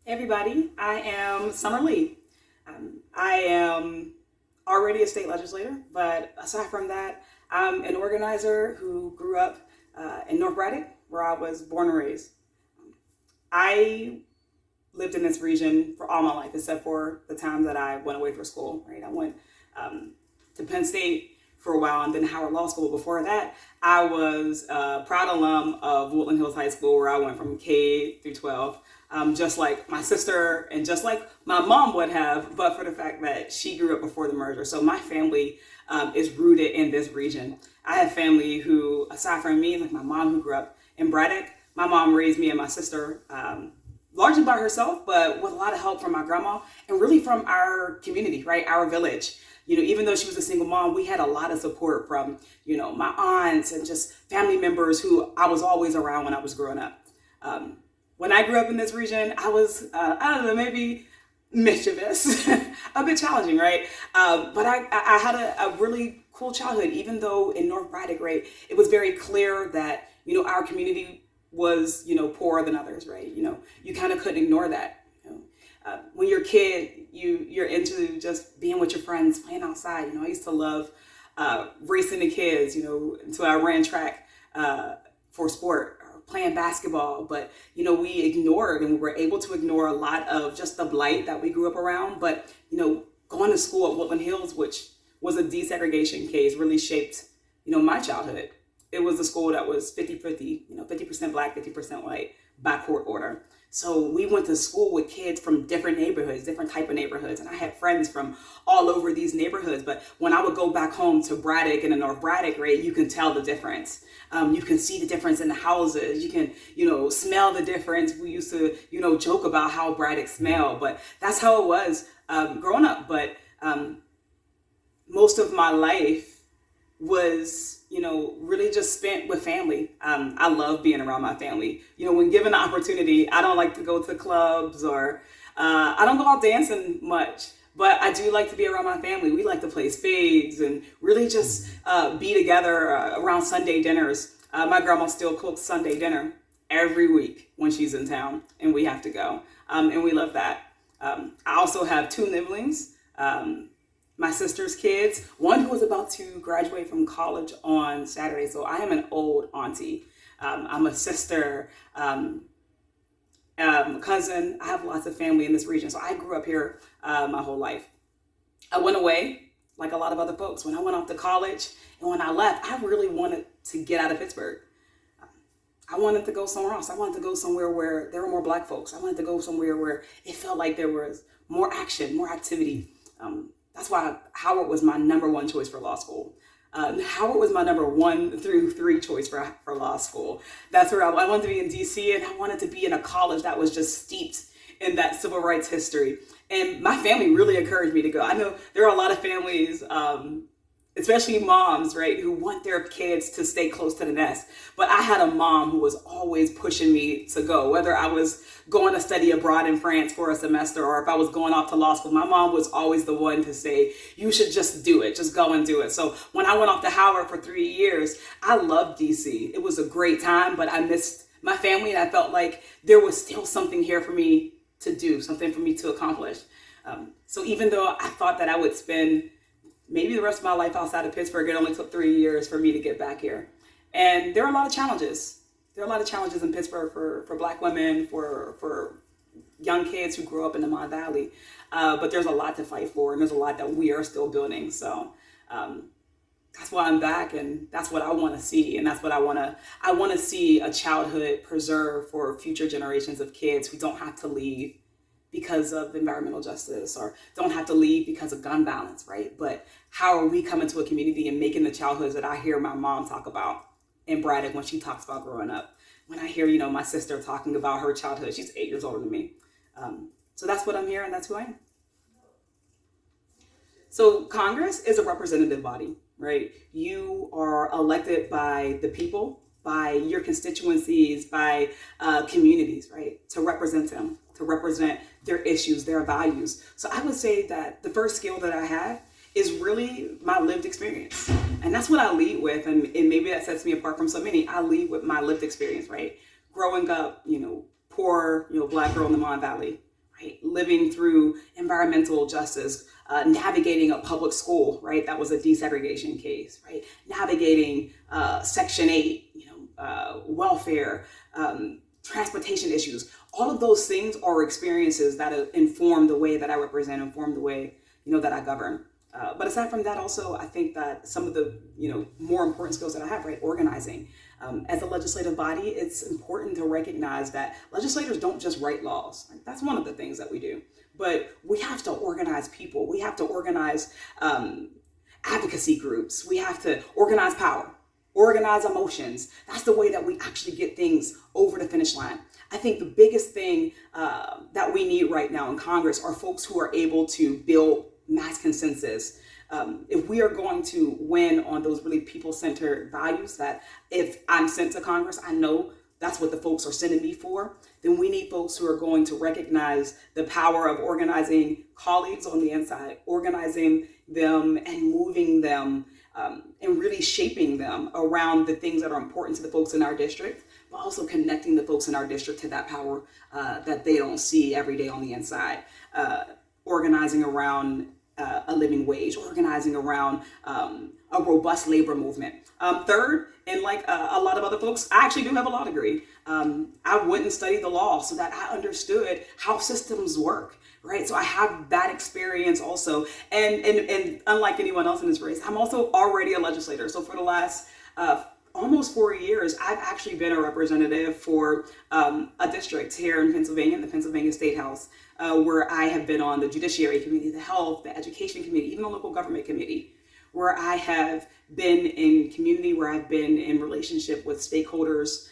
Everybody, I am Summer Lee. I am already a state legislator, but aside from that, I'm an organizer who grew up in North Braddock, where I was born and raised. I lived in this region for all my life, except for the time that I went away for school. Right, I went to Penn State for a while and then Howard Law School. Before that, I was a proud alum of Woodland Hills High School, where I went from K through 12. Just like my sister and just like my mom would have, but for the fact that she grew up before the merger. So my family is rooted in this region. I have family who, aside from me, like my mom who grew up in Braddock, my mom raised me and my sister largely by herself, but with a lot of help from my grandma and really from our community, right? Our village. Even though she was a single mom, we had a lot of support from, my aunts and just family members who I was always around when I was growing up. When I grew up in this region, I was, I don't know, maybe mischievous, a bit challenging, right? But I had a really cool childhood, even though in North Braddock, right, it was very clear that, our community was, poorer than others, right? You kind of couldn't ignore that. When you're a kid, you're into just being with your friends, playing outside. I used to love racing the kids, until I ran track for sport, or playing basketball. But, we ignored and we were able to ignore a lot of just the blight that we grew up around. But, going to school at Woodland Hills, which was a desegregation case, really shaped, my childhood. It was a school that was 50-50, 50% black, 50% white by court order. So we went to school with kids from different neighborhoods, different type of neighborhoods. And I had friends from all over these neighborhoods. But when I would go back home to Braddock and the North Braddock, right, you can tell the difference. You can see the difference in the houses. You can, smell the difference. We used to, joke about how Braddock smelled. But that's how it was growing up. But most of my life was, really just spent with family. I love being around my family. When given the opportunity, I don't like to go to clubs or I don't go out dancing much, but I do like to be around my family. We like to play spades and really just be together around Sunday dinners. My grandma still cooks Sunday dinner every week when she's in town and we have to go. And we love that. I also have two nibblings. My sister's kids, one who was about to graduate from college on Saturday. So I am an old auntie. I'm a sister, cousin. I have lots of family in this region. So I grew up here my whole life. I went away like a lot of other folks. When I went off to college and when I left, I really wanted to get out of Pittsburgh. I wanted to go somewhere else. I wanted to go somewhere where there were more black folks. I wanted to go somewhere where it felt like there was more action, more activity. That's why Howard was my number one choice for law school. Howard was my number 1 through 3 choice for law school. That's where I wanted to be in DC, and I wanted to be in a college that was just steeped in that civil rights history. And my family really encouraged me to go. I know there are a lot of families, especially moms, right, who want their kids to stay close to the nest. But I had a mom who was always pushing me to go, whether I was going to study abroad in France for a semester or if I was going off to law school. My mom was always the one to say, you should just do it, just go and do it. So when I went off to Howard for 3 years, I loved DC. It was a great time, but I missed my family and I felt like there was still something here for me to do, something for me to accomplish. So even though I thought that I would spend maybe the rest of my life outside of Pittsburgh, it only took 3 years for me to get back here. And there are a lot of challenges. There are a lot of challenges in Pittsburgh for Black women, for young kids who grow up in the Mon Valley. But there's a lot to fight for, and there's a lot that we are still building. So that's why I'm back, and that's what I want to see. And that's what I want to see a childhood preserved for future generations of kids who don't have to leave because of environmental justice or don't have to leave because of gun violence, right? But how are we coming to a community and making the childhoods that I hear my mom talk about in Braddock when she talks about growing up? When I hear, my sister talking about her childhood, she's 8 years older than me. So that's what I'm here and that's who I am. So Congress is a representative body, right? You are elected by the people, by your constituencies, by communities, right? To represent them, to represent their issues, their values. So I would say that the first skill that I have is really my lived experience. And that's what I lead with. And maybe that sets me apart from so many. I lead with my lived experience, right? Growing up, poor, Black girl in the Mon Valley, right? Living through environmental justice, navigating a public school, right? That was a desegregation case, right? Navigating Section 8, welfare, transportation issues. All of those things are experiences that inform the way that I represent, inform the way, that I govern. But aside from that, also, I think that some of the, more important skills that I have, right? Organizing. As a legislative body, it's important to recognize that legislators don't just write laws. Right? That's one of the things that we do. But we have to organize people. We have to organize advocacy groups. We have to organize power, organize emotions. That's the way that we actually get things over the finish line. I think the biggest thing that we need right now in Congress are folks who are able to build mass consensus. If we are going to win on those really people-centered values, that if I'm sent to Congress, I know that's what the folks are sending me for, then we need folks who are going to recognize the power of organizing colleagues on the inside, organizing them and moving them and really shaping them around the things that are important to the folks in our district, but also connecting the folks in our district to that power that they don't see every day on the inside. Organizing around a living wage, organizing around a robust labor movement. Third, and like a lot of other folks, I actually do have a law degree. I went and studied the law so that I understood how systems work, right? So I have that experience also. And unlike anyone else in this race, I'm also already a legislator. So for the last almost 4 years, I've actually been a representative for a district here in Pennsylvania, in the Pennsylvania State House, where I have been on the Judiciary Committee, the Health, the Education Committee, even the Local Government Committee, where I have been in community, where I've been in relationship with stakeholders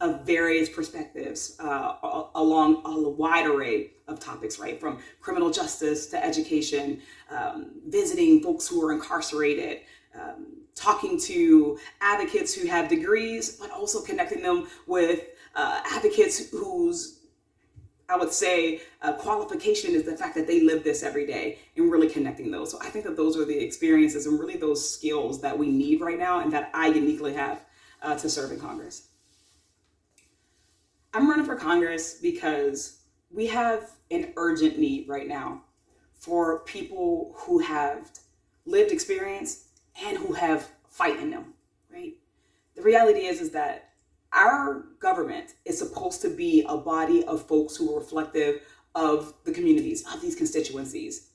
of various perspectives along a wide array of topics, right? From criminal justice to education, visiting folks who are incarcerated, talking to advocates who have degrees, but also connecting them with advocates whose, I would say, qualification is the fact that they live this every day, and really connecting those. So I think that those are the experiences and really those skills that we need right now and that I uniquely have to serve in Congress. I'm running for Congress because we have an urgent need right now for people who have lived experience and who have fight in them, right? The reality is that our government is supposed to be a body of folks who are reflective of the communities, of these constituencies.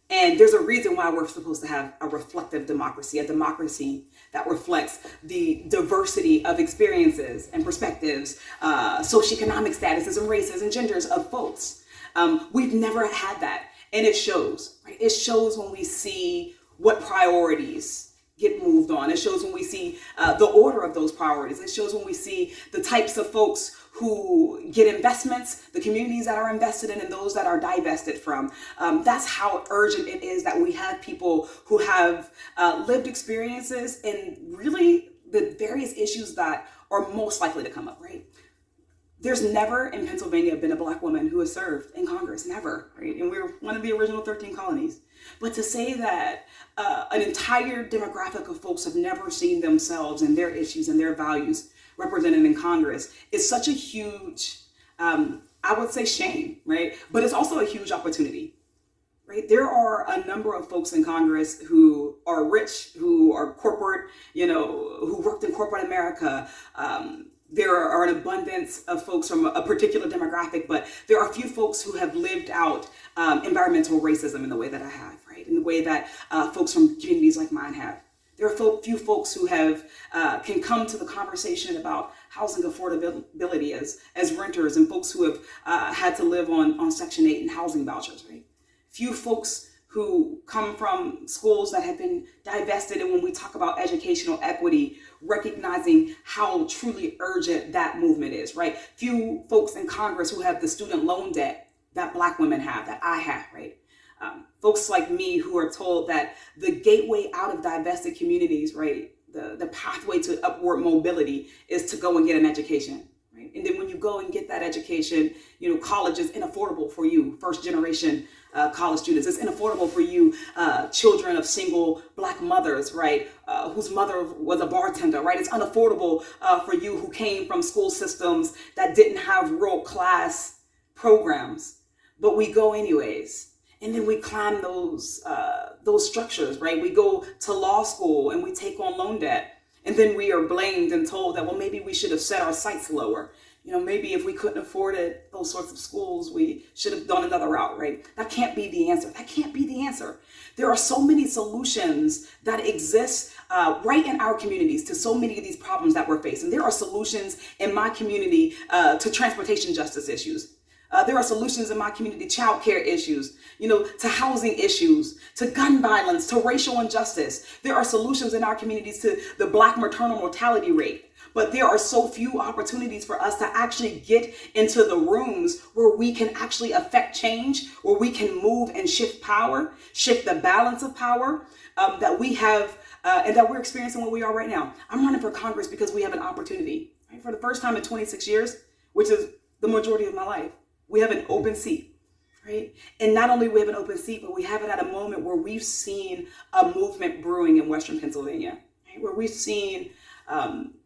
And there's a reason why we're supposed to have a reflective democracy, a democracy that reflects the diversity of experiences and perspectives, socioeconomic statuses and races and genders of folks. We've never had that. And it shows, right? It shows when we see what priorities get moved on. It shows when we see the order of those priorities. It shows when we see the types of folks who get investments, the communities that are invested in, and those that are divested from. That's how urgent it is that we have people who have lived experiences and really the various issues that are most likely to come up, right? There's never in Pennsylvania been a Black woman who has served in Congress, never, right? And we're one of the original 13 colonies. But to say that an entire demographic of folks have never seen themselves and their issues and their values represented in Congress is such a huge, I would say, shame, right? But it's also a huge opportunity, right? There are a number of folks in Congress who are rich, who are corporate, who worked in corporate America. There are an abundance of folks from a particular demographic, but there are a few folks who have lived out environmental racism in the way that I have, right? In the way that folks from communities like mine have. There are few folks who have can come to the conversation about housing affordability as renters, and folks who have had to live on Section 8 and housing vouchers, right? Few folks who come from schools that have been divested, and when we talk about educational equity, recognizing how truly urgent that movement is, right? Few folks in Congress who have the student loan debt that Black women have, that I have, right? Folks like me who are told that the gateway out of divested communities, right? The pathway to upward mobility is to go and get an education, right? And then when you go and get that education, college is inaffordable for you, first generation college students. It's inaffordable for you, children of single Black mothers, right? Whose mother was a bartender, right? It's unaffordable for you who came from school systems that didn't have world-class programs, but we go anyways. And then we climb those structures, right? We go to law school and we take on loan debt. And then we are blamed and told that, well, maybe we should have set our sights lower. Maybe if we couldn't afford it, those sorts of schools, we should have done another route, right? That can't be the answer. That can't be the answer. There are so many solutions that exist right in our communities to so many of these problems that we're facing. There are solutions in my community to transportation justice issues. There are solutions in my community, child care issues, to housing issues, to gun violence, to racial injustice. There are solutions in our communities to the Black maternal mortality rate. But there are so few opportunities for us to actually get into the rooms where we can actually affect change, where we can move and shift power, shift the balance of power that we have and that we're experiencing where we are right now. I'm running for Congress because we have an opportunity, right? For the first time in 26 years, which is the majority of my life, we have an open seat, right? And not only we have an open seat, but we have it at a moment where we've seen a movement brewing in Western Pennsylvania, right? Where we've seen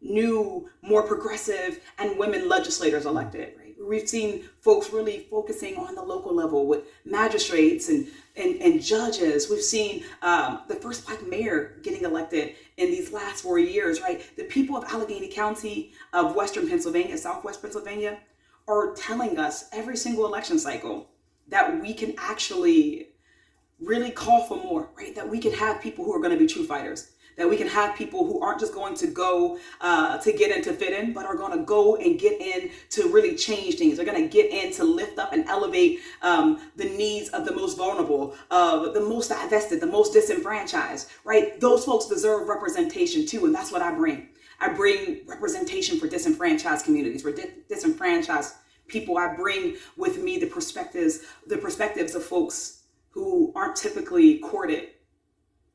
new, more progressive and women legislators elected, right? We've seen folks really focusing on the local level with magistrates and judges. We've seen the first Black mayor getting elected in these last 4 years, right? The people of Allegheny County, of Western Pennsylvania, Southwest Pennsylvania, are telling us every single election cycle that we can actually really call for more, right? That we can have people who are going to be true fighters, that we can have people who aren't just going to go to get in to fit in, but are going to go and get in to really change things. They're going to get in to lift up and elevate the needs of the most vulnerable, the most divested, the most disenfranchised, right? Those folks deserve representation too, and that's what I bring. I bring representation for disenfranchised communities, for disenfranchised people. I bring with me the perspectives of folks who aren't typically courted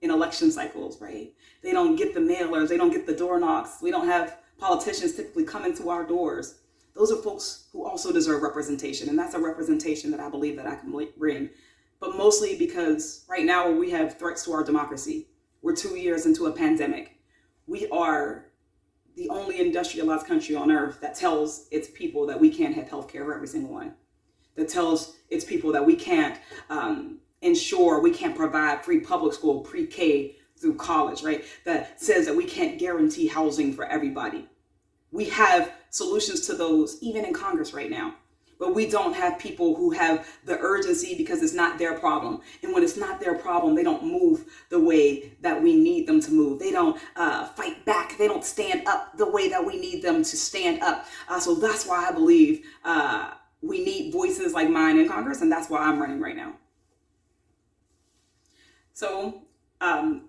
in election cycles, right? They don't get the mailers, they don't get the door knocks. We don't have politicians typically come into our doors. Those are folks who also deserve representation, and that's a representation that I believe that I can bring. But mostly because right now we have threats to our democracy. We're 2 years into a pandemic. We are the only industrialized country on earth that tells its people that we can't have health care for every single one, that tells its people that we can't ensure, we can't provide free public school, pre-K through college, right? That says that we can't guarantee housing for everybody. We have solutions to those even in Congress right now, but we don't have people who have the urgency because it's not their problem. And when it's not their problem, they don't move the way that we need them to move. They don't fight back. They don't stand up the way that we need them to stand up. So that's why I believe we need voices like mine in Congress, and that's why I'm running right now. So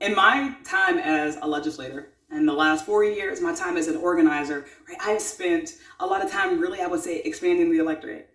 in my time as a legislator, and the last 4 years, my time as an organizer, right, I've spent a lot of time really, I would say, expanding the electorate.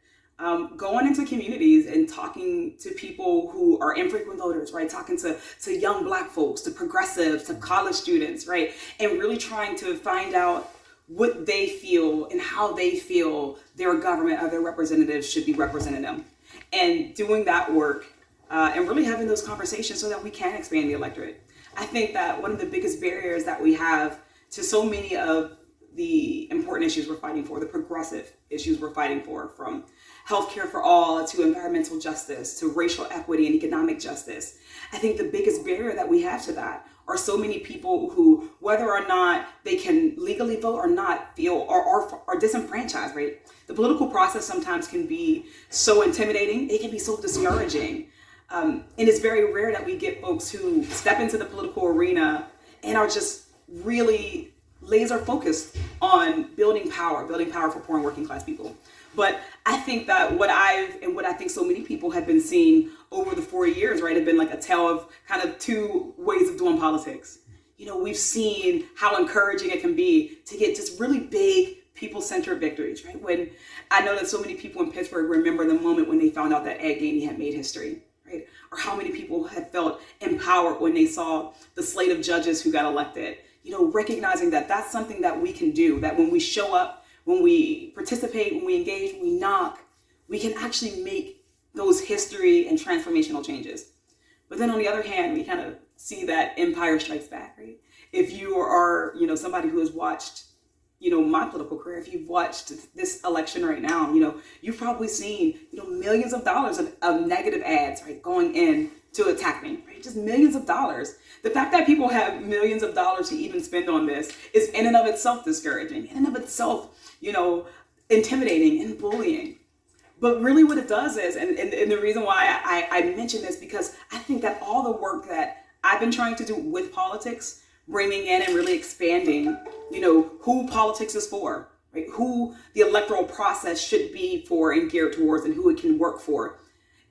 Going into communities and talking to people who are infrequent voters, right? Talking to young Black folks, to progressives, to college students, right? And really trying to find out what they feel and how they feel their government or their representatives should be representing them. And doing that work and really having those conversations so that we can expand the electorate. I think that one of the biggest barriers that we have to so many of the important issues we're fighting for, the progressive issues we're fighting for, from healthcare for all to environmental justice to racial equity and economic justice. I think the biggest barrier that we have to that are so many people who, whether or not they can legally vote or not, feel or are disenfranchised, right? The political process sometimes can be so intimidating. It can be so discouraging. And it's very rare that we get folks who step into the political arena and are just really laser focused on building power for poor and working class people. But I think that what I think so many people have been seeing over the 4 years, right, have been like a tale of kind of two ways of doing politics. We've seen how encouraging it can be to get just really big people-centered victories, right? When I know that so many people in Pittsburgh remember the moment when they found out that Ed Gainey had made history. Right? Or how many people had felt empowered when they saw the slate of judges who got elected. Recognizing that that's something that we can do, that when we show up, when we participate, when we engage, when we knock, we can actually make those history and transformational changes. But then on the other hand, we kind of see that Empire Strikes Back, right? If you are, somebody who has watched my political career, if you've watched this election right now, you've probably seen, millions of dollars of negative ads, right, going in to attack me, right? Just millions of dollars. The fact that people have millions of dollars to even spend on this is in and of itself discouraging, in and of itself, intimidating and bullying. But really what it does is, and the reason why I mention this, because I think that all the work that I've been trying to do with politics, bringing in and really expanding, who politics is for, right? Who the electoral process should be for and geared towards, and who it can work for,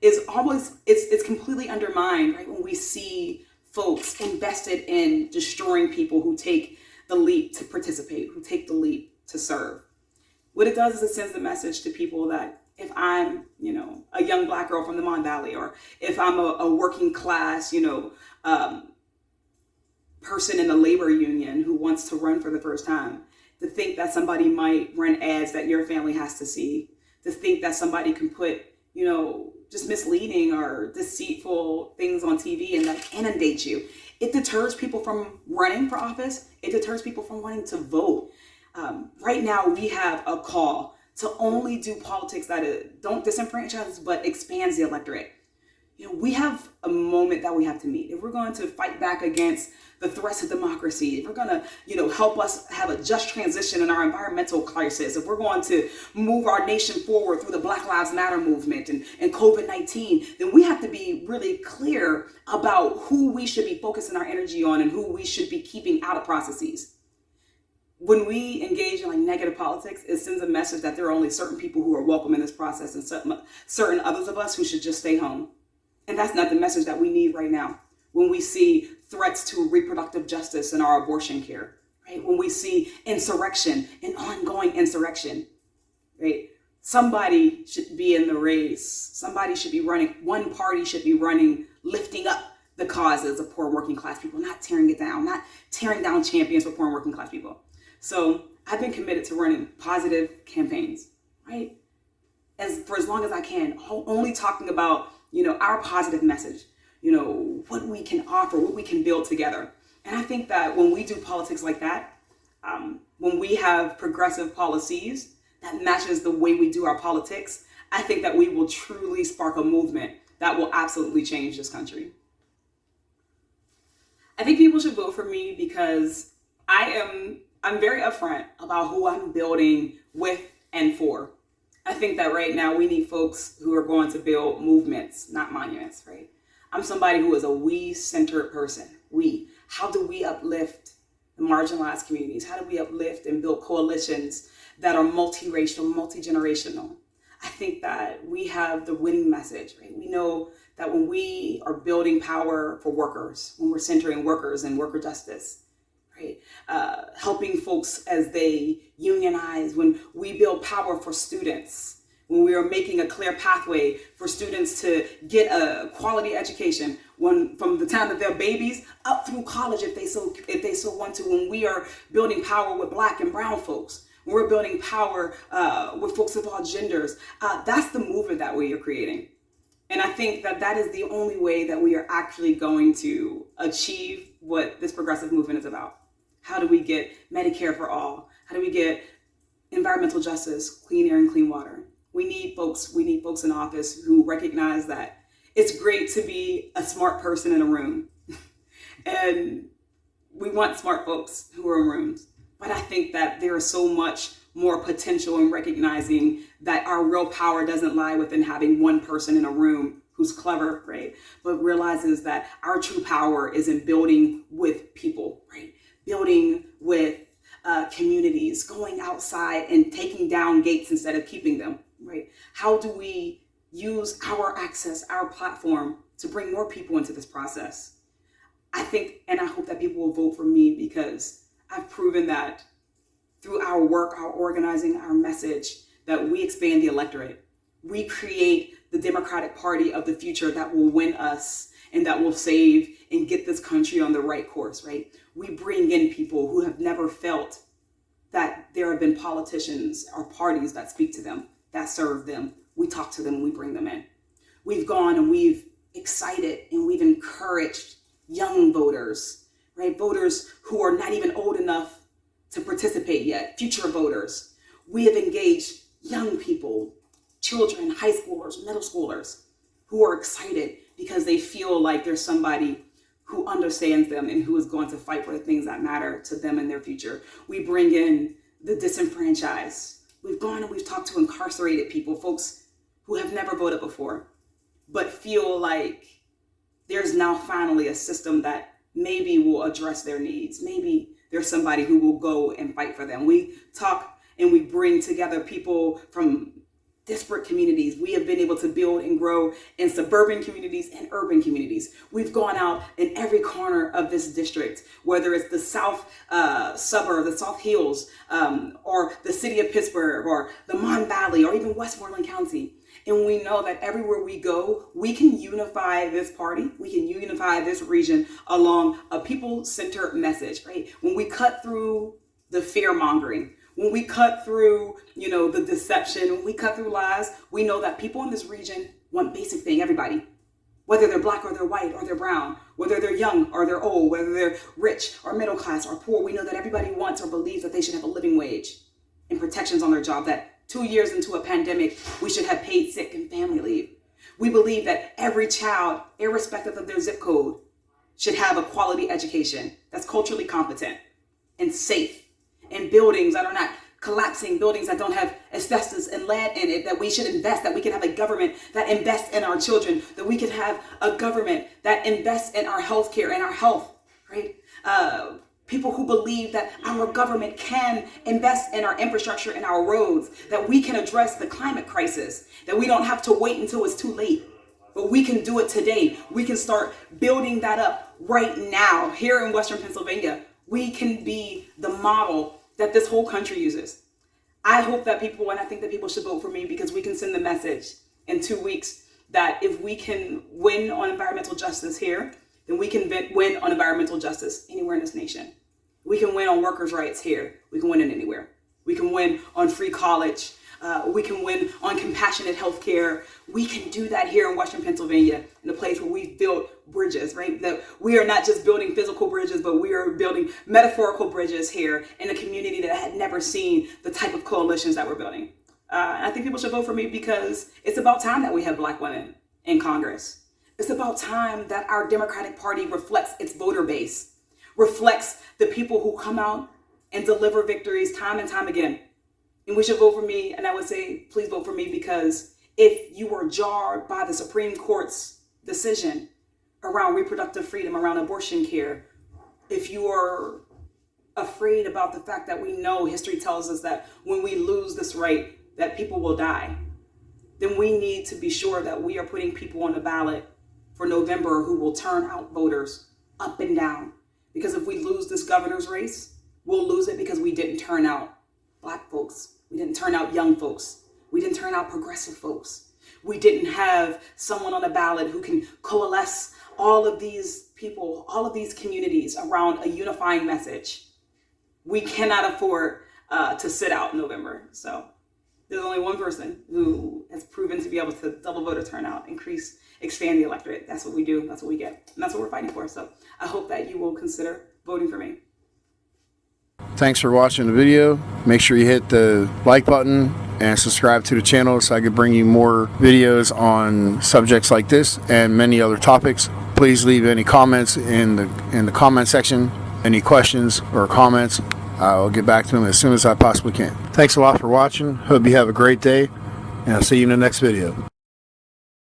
is almost, it's completely undermined, right? When we see folks invested in destroying people who take the leap to participate, who take the leap to serve. What it does is it sends the message to people that if I'm, a young Black girl from the Mon Valley, or if I'm a working class, person in a labor union who wants to run for the first time, to think that somebody might run ads that your family has to see, to think that somebody can put, just misleading or deceitful things on TV and that inundate you. It deters people from running for office. It deters people from wanting to vote. Right now, we have a call to only do politics that don't disenfranchise, but expands the electorate. We have a moment that we have to meet. If we're going to fight back against the threats of democracy, if we're going to, help us have a just transition in our environmental crisis, if we're going to move our nation forward through the Black Lives Matter movement and COVID-19, then we have to be really clear about who we should be focusing our energy on and who we should be keeping out of processes. When we engage in negative politics, it sends a message that there are only certain people who are welcome in this process and certain others of us who should just stay home. And that's not the message that we need right now. When we see threats to reproductive justice in our abortion care, right? When we see insurrection and ongoing insurrection, right? Somebody should be in the race. Somebody should be running. One party should be running, lifting up the causes of poor and working class people, not tearing it down, not tearing down champions for poor and working class people. So I've been committed to running positive campaigns, right? For as long as I can, only talking about our positive message, what we can offer, what we can build together. And I think that when we do politics like that, when we have progressive policies that matches the way we do our politics, I think that we will truly spark a movement that will absolutely change this country. I think people should vote for me because I'm very upfront about who I'm building with and for. I think that right now we need folks who are going to build movements, not monuments, right? I'm somebody who is a we-centered person. How do we uplift the marginalized communities? How do we uplift and build coalitions that are multiracial, multi-generational? I think that we have the winning message, right? We know that when we are building power for workers, when we're centering workers and worker justice, right? Helping folks as they unionize, when we build power for students, when we are making a clear pathway for students to get a quality education, from the time that they're babies up through college if they so want to, when we are building power with Black and brown folks, when we're building power with folks of all genders, that's the movement that we are creating. And I think that is the only way that we are actually going to achieve what this progressive movement is about. How do we get Medicare for all? How do we get environmental justice, clean air and clean water? We need folks in office who recognize that it's great to be a smart person in a room. And we want smart folks who are in rooms. But I think that there is so much more potential in recognizing that our real power doesn't lie within having one person in a room who's clever, right? But realizes that our true power is in building with people, right? Building with communities, going outside and taking down gates instead of keeping them, right? How do we use our access, our platform to bring more people into this process? I think, and I hope that people will vote for me because I've proven that through our work, our organizing, our message, that we expand the electorate. We create the Democratic Party of the future that will win us and that will save and get this country on the right course, right? We bring in people who have never felt that there have been politicians or parties that speak to them, that serve them. We talk to them and we bring them in. We've gone and we've excited and we've encouraged young voters, right? Voters who are not even old enough to participate yet, future voters. We have engaged young people, children, high schoolers, middle schoolers, who are excited because they feel like there's somebody who understands them and who is going to fight for the things that matter to them in their future. We bring in the disenfranchised. We've gone and we've talked to incarcerated people, folks who have never voted before, but feel like there's now finally a system that maybe will address their needs. Maybe there's somebody who will go and fight for them. We talk and we bring together people from disparate communities. We have been able to build and grow in suburban communities and urban communities. We've gone out in every corner of this district, whether it's the south suburb, the South Hills, or the city of Pittsburgh, or the Mon Valley, or even Westmoreland County. And we know that everywhere we go, we can unify this party, we can unify this region along a people-centered message, right? When we cut through the fear-mongering, when we cut through, the deception, when we cut through lies, we know that people in this region want basic thing, everybody. Whether they're black or they're white or they're brown, whether they're young or they're old, whether they're rich or middle class or poor, we know that everybody wants or believes that they should have a living wage and protections on their job, that 2 years into a pandemic, we should have paid sick and family leave. We believe that every child, irrespective of their zip code, should have a quality education that's culturally competent and safe, in buildings that are not collapsing, buildings that don't have asbestos and lead in it, that we should invest, that we can have a government that invests in our children, that we can have a government that invests in our healthcare and our health, right? People who believe that our government can invest in our infrastructure and our roads, that we can address the climate crisis, that we don't have to wait until it's too late, but we can do it today. We can start building that up right now here in Western Pennsylvania. We can be the model that this whole country uses. I hope that people, and I think that people should vote for me, because we can send the message in 2 weeks that if we can win on environmental justice here, then we can win on environmental justice anywhere in this nation. We can win on workers' rights here. We can win it anywhere. We can win on free college. We can win on compassionate health care. We can do that here in Western Pennsylvania, in a place where we've built bridges, right? That we are not just building physical bridges, but we are building metaphorical bridges here in a community that had never seen the type of coalitions that we're building. I think people should vote for me because it's about time that we have Black women in Congress. It's about time that our Democratic Party reflects its voter base, reflects the people who come out and deliver victories time and time again. And we should vote for me. And I would say, please vote for me, because if you were jarred by the Supreme Court's decision around reproductive freedom, around abortion care, if you are afraid about the fact that we know history tells us that when we lose this right, that people will die, then we need to be sure that we are putting people on the ballot for November who will turn out voters up and down. Because if we lose this governor's race, we'll lose it because we didn't turn out Black folks. We didn't turn out young folks. We didn't turn out progressive folks. We didn't have someone on the ballot who can coalesce all of these people, all of these communities around a unifying message. We cannot afford to sit out in November. So there's only one person who has proven to be able to double voter turnout, expand the electorate. That's what we do. That's what we get. And that's what we're fighting for. So I hope that you will consider voting for me. Thanks for watching the video. Make sure you hit the like button and subscribe to the channel so I can bring you more videos on subjects like this and many other topics. Please leave any comments in the comment section. Any questions or comments, I'll get back to them as soon as I possibly can. Thanks a lot for watching. Hope you have a great day, and I'll see you in the next video.